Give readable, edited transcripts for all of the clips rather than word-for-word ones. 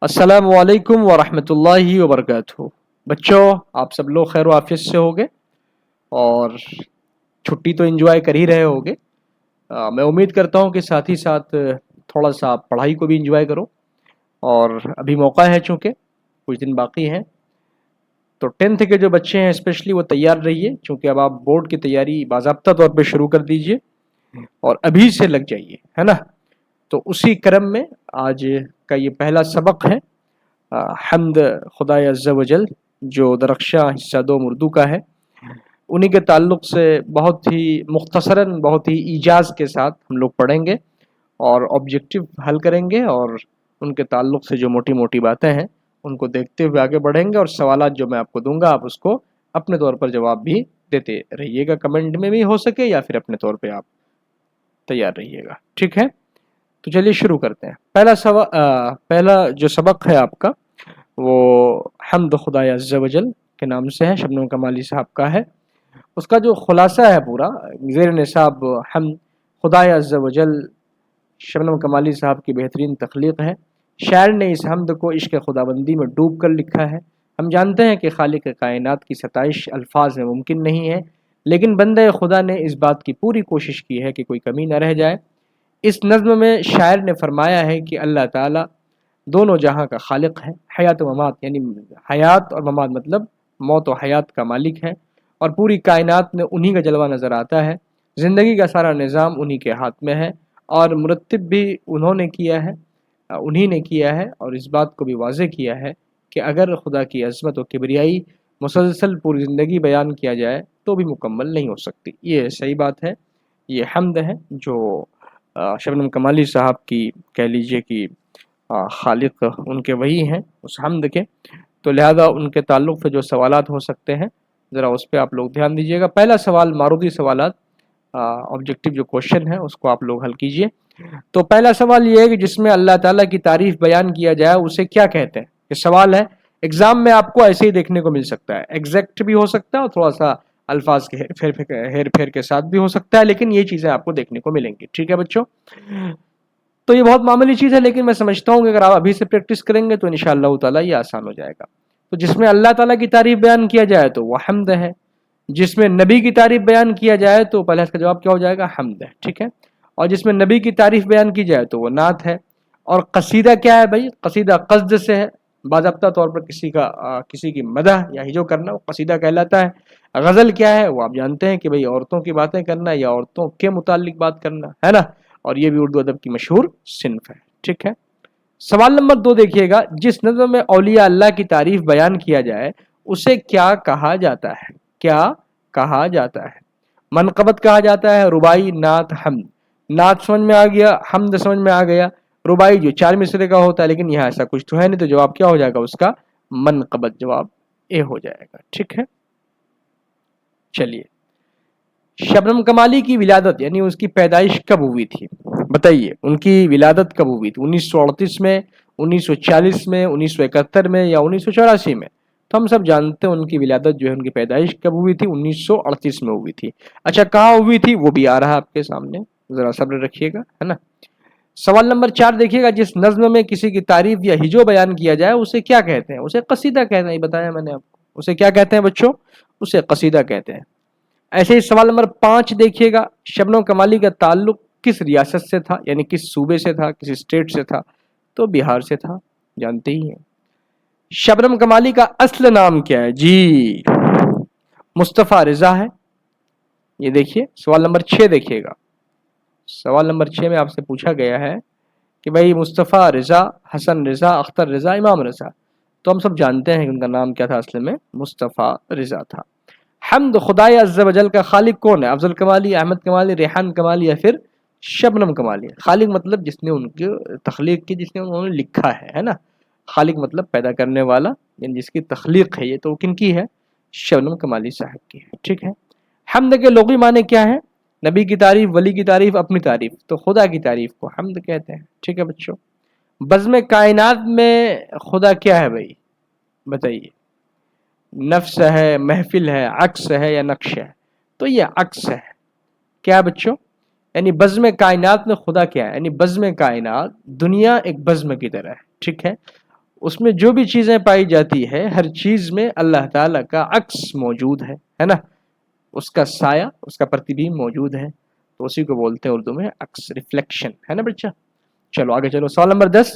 अस्सलाम वालेकुम वरहमतुल्लाहि वबरकातुहू। बच्चों, आप सब लोग खैर आफियत से होगे और छुट्टी तो एंजॉय कर ही रहे होगे। मैं उम्मीद करता हूँ कि साथ ही साथ थोड़ा सा पढ़ाई को भी एंजॉय करो। और अभी मौका है, चूँकि कुछ दिन बाकी हैं, तो 10th के जो बच्चे हैं स्पेशली वो तैयार रहिए, चूँकि अब आप बोर्ड की तैयारी बाज़ाब्ता तौर पे शुरू कर दीजिए और अभी से लग जाइए, है ना। तो उसी क्रम में आज का ये पहला सबक है, हम्द खुदाय अज़्ज़ा वजल, जो दरख्शा हिस्सा 2 उर्दू का है। उन्हीं के ताल्लुक़ से बहुत ही मुख्तसरन, बहुत ही ईजाज़ के साथ हम लोग पढ़ेंगे और ऑब्जेक्टिव हल करेंगे और उनके ताल्लुक़ से जो मोटी मोटी बातें हैं उनको देखते हुए आगे बढ़ेंगे। और सवालात जो मैं आपको दूंगा आप उसको अपने तौर पर जवाब भी देते रहिएगा, कमेंट में भी हो सके या फिर अपने तौर पे आप तैयार रहिएगा, ठीक है। तो चलिए शुरू करते हैं। पहला जो सबक है आपका वो हम्द खुदाय अज़्ज़ा वजल के नाम से है, शबनम कमाली साहब का है। उसका जो खुलासा है पूरा ज़ेर निसाब हम्द खुदाय अज़्ज़ा वजल, शबनम कमाली साहब की बेहतरीन तख्लीक है। शायर ने इस हम्द को इश्क़ खुदाबंदी में डूब कर लिखा है। हम जानते हैं कि खालिक कायनात की सताइश अल्फाज में मुमकिन नहीं है, लेकिन बंदे खुदा ने इस बात की पूरी कोशिश की है कि कोई कमी न रह जाए। इस नज़्म में शायर ने फरमाया है कि अल्लाह ताला दोनों जहां का खालिक है, हयात व ममात, यानी हयात और ममात मतलब मौत और हयात का मालिक है, और पूरी कायनात में उन्हीं का जलवा नज़र आता है। ज़िंदगी का सारा निज़ाम उन्हीं के हाथ में है और मुरत्तिब भी उन्होंने किया है, उन्हीं ने किया है। और इस बात को भी वाज़ेह किया है कि अगर खुदा की अज़मत और किबरियाई मुसलसल पूरी ज़िंदगी बयान किया जाए तो भी मुकम्मल नहीं हो सकती। ये सही बात है, ये हम्द है जो शबनम कमाली साहब की, कह लीजिए कि खालिक उनके वही हैं उस हम्द के। तो लिहाजा उनके ताल्लुक़ से जो सवालात हो सकते हैं ज़रा उस पर आप लोग ध्यान दीजिएगा। पहला सवाल मारूदी सवालात, ऑब्जेक्टिव जो क्वेश्चन है उसको आप लोग हल कीजिए। तो पहला सवाल ये है कि जिसमें अल्लाह ताला की तारीफ़ बयान किया जाए उसे क्या कहते हैं। ये सवाल है, एग्ज़ाम में आपको ऐसे ही देखने को मिल सकता है, एग्जैक्ट भी हो सकता है और थोड़ा सा अल्फाज के हेर फेर के साथ भी हो सकता है, लेकिन ये चीज़ें आपको देखने को मिलेंगी, ठीक है बच्चों। तो ये बहुत मामूली चीज़ है, लेकिन मैं समझता हूँ कि अगर आप अभी से प्रैक्टिस करेंगे तो इंशाअल्लाह ताला ये आसान हो जाएगा। तो जिसमें अल्लाह ताला की तारीफ़ बयान किया जाए तो वह हम्द है, जिसमें नबी की तारीफ़ बयान किया जाए तो पहले इसका जवाब क्या हो जाएगा, हम्द है, ठीक है। और जिसमें नबी की तारीफ़ बयान की जाए तो वह नात है। और कसीदा क्या है भाई, कसीदा क़स्द से है, बाज़ाब्ता तौर पर किसी की मदह या हिजो करना वो कसीदा कहलाता है। गज़ल क्या है वो आप जानते हैं कि भाई औरतों की बातें करना या औरतों के मुतालिक बात करना, है ना। और ये भी उर्दू अदब की मशहूर सिन्फ है, ठीक है। सवाल नंबर 2 देखिएगा, जिस नज़्म में औलिया अल्लाह की तारीफ़ बयान किया जाए उसे क्या कहा जाता है, क्या कहा जाता है। मनक़बत कहा जाता है, रुबाई, नात, हम्द। नात समझ में आ गया, हम्द समझ में आ गया। रुबाई जो 4 मिसरे का होता है, लेकिन यहाँ ऐसा कुछ तो है नहीं, तो जवाब क्या हो जाएगा उसका, मनक़बत, जवाब ए हो जाएगा, ठीक है। चलिए, शबनम कमाली की विलादत यानी उसकी पैदाइश कब हुई थी, बताइए। उनकी विलादत कब हुई थी, 1938 में, 1940 में, 1971 में या 1984 में। तो हम सब जानते हैं उनकी विलादत जो है, उनकी पैदाइश कब हुई थी, 1938 में हुई थी। अच्छा, कहाँ हुई थी वो भी आ रहा है आपके सामने, जरा सब्र रखिएगा, है ना। सवाल नंबर 4 देखिएगा, जिस नज्म में किसी की तारीफ या हिजो बयान किया जाए उसे क्या कहते हैं, उसे कसीदा कहते हैं, बताया मैंने आपको, उसे क्या कहते हैं बच्चों, उसे कसीदा कहते हैं। ऐसे ही सवाल नंबर 5 देखिएगा, शबनम कमाली का ताल्लुक किस रियासत से था, यानी किस सूबे से था, किस स्टेट से था, तो बिहार से था, जानते ही हैं। शबनम कमाली का असल नाम क्या है, जी मुस्तफ़ा रिजा है। ये देखिए सवाल नंबर 6 देखिएगा, सवाल नंबर 6 में आपसे पूछा गया है कि भाई मुस्तफ़ा रिजा, हसन रिजा, अख्तर रिजा, इमाम रिजा। तो हम सब जानते हैं कि उनका नाम क्या था, असल में मुस्तफ़ा रिजा था। हम्द खुदाय अज़्ज़ा वजल का खालिक कौन है, अफजल कमाली, अहमद कमाली, रेहान कमाली या फिर शबनम कमाली। खालिक मतलब जिसने उनकी तख्लीक की, जिसने उन्होंने लिखा है ना। खालिक मतलब पैदा करने वाला, यानी जिसकी तख्लीक है, ये तो किनकी है, शबनम कमाली साहब की है, ठीक है। हम्द के लुग़वी माने क्या है, नबी की तारीफ, वली की तारीफ, अपनी तारीफ, तो खुदा की तारीफ को हम्द कहते हैं, ठीक है बच्चों। बज़्म कायनात में खुदा क्या है भाई, बताइए। नफ्स है, महफिल है, अक्स है या नक्श है, तो ये अक्स है। क्या है बच्चों, यानी बज़्म कायनात में खुदा क्या है, यानी बज़्म कायनात, दुनिया एक बज़्म की तरह है, ठीक है। اس میں جو بھی چیزیں پائی جاتی ہے ہر چیز میں اللہ تعالیٰ کا عکس موجود ہے نا، اس کا سایہ، اس کا پرتیبیم موجود ہے، تو اسی کو بولتے ہیں اردو میں عکس، ریفلیکشن، ہے نا بچہ۔ چلو آگے چلو، سوال نمبر 10،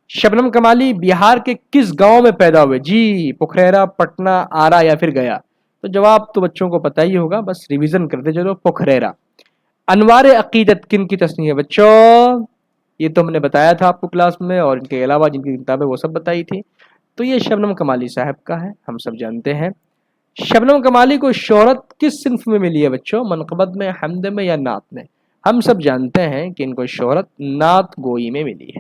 شبنم کمالی بہار کے کس گاؤں میں پیدا ہوئے؟ جی پوکھریرا، پٹنہ، آرا یا پھر گیا؟ تو جواب تو بچوں کو پتہ ہی ہوگا، بس ریویژن کرتے چلو، پوکھریرا۔ انوار عقیدت کن کی تصنیف ہے بچوں؟ یہ تو ہم نے بتایا تھا آپ کو کلاس میں، اور ان کے علاوہ جن کی کتابیں وہ سب بتائی تھی، تو یہ شبنم کمالی صاحب کا ہے، ہم سب جانتے ہیں۔ شبنم کمالی کو شہرت کس صنف میں ملی ہے بچوں؟ منقبت میں، حمد میں یا نعت میں؟ ہم سب جانتے ہیں کہ ان کو شہرت نعت گوئی میں ملی ہے۔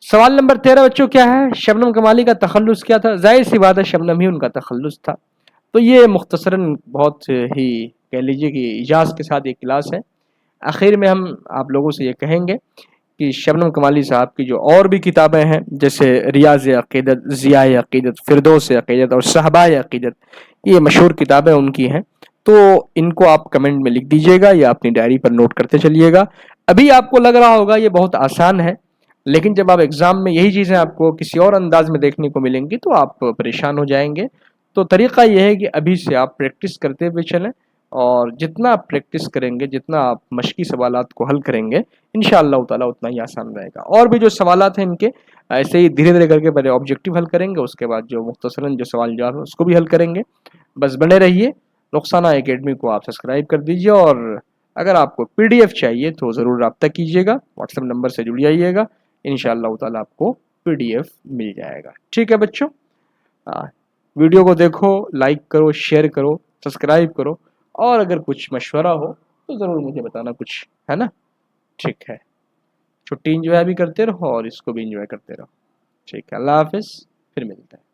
سوال نمبر 13 بچوں کیا ہے؟ شبنم کمالی کا تخلص کیا تھا؟ ظاہر سی بات ہے شبنم ہی ان کا تخلص تھا، تو یہ مختصراً بہت ہی کہہ لیجیے کہ اجاز کے ساتھ ایک کلاس ہے۔ آخر میں ہم آپ لوگوں سے یہ کہیں گے کہ شبنم کمالی صاحب کی جو اور بھی کتابیں ہیں جیسے ریاض عقیدت، ضیاء عقیدت، فردوس عقیدت اور صحباء عقیدت، یہ مشہور کتابیں ان کی ہیں، تو ان کو آپ کمنٹ میں لکھ دیجئے گا یا اپنی ڈائری پر نوٹ کرتے چلیے گا۔ ابھی آپ کو لگ رہا ہوگا یہ بہت آسان ہے، لیکن جب آپ ایگزام میں یہی چیزیں آپ کو کسی اور انداز میں دیکھنے کو ملیں گی تو آپ پریشان ہو جائیں گے۔ تو طریقہ یہ ہے کہ ابھی سے آپ پریکٹس کرتے ہوئے چلیں، اور جتنا آپ پریکٹس کریں گے، جتنا آپ مشقی سوالات کو حل کریں گے، انشاءاللہ تعالیٰ اتنا ہی آسان رہے گا۔ اور بھی جو سوالات ہیں ان کے ایسے ہی دھیرے دھیرے کر کے پہلے آبجیکٹیو حل کریں گے، اس کے بعد جو مختصراً جو سوال جواب ہے اس کو بھی حل کریں گے۔ بس بنے رہیے، رخسانہ اکیڈمی کو آپ سبسکرائب کر دیجیے، اور اگر آپ کو پی ڈی ایف چاہیے تو ضرور رابطہ کیجیے گا، واٹس ایپ نمبر سے جڑ جائیے گا، انشاءاللہ تعالیٰ آپ کو پی ڈی ایف مل جائے گا۔ ٹھیک ہے بچوں، ویڈیو کو دیکھو، لائک کرو، شیئر کرو، سبسکرائب کرو، اور اگر کچھ مشورہ ہو تو ضرور مجھے بتانا کچھ، ہے نا؟ ٹھیک ہے، چھٹی انجوائے بھی کرتے رہو اور اس کو بھی انجوائے کرتے رہو۔ ٹھیک ہے، اللہ حافظ، پھر ملتے ہیں۔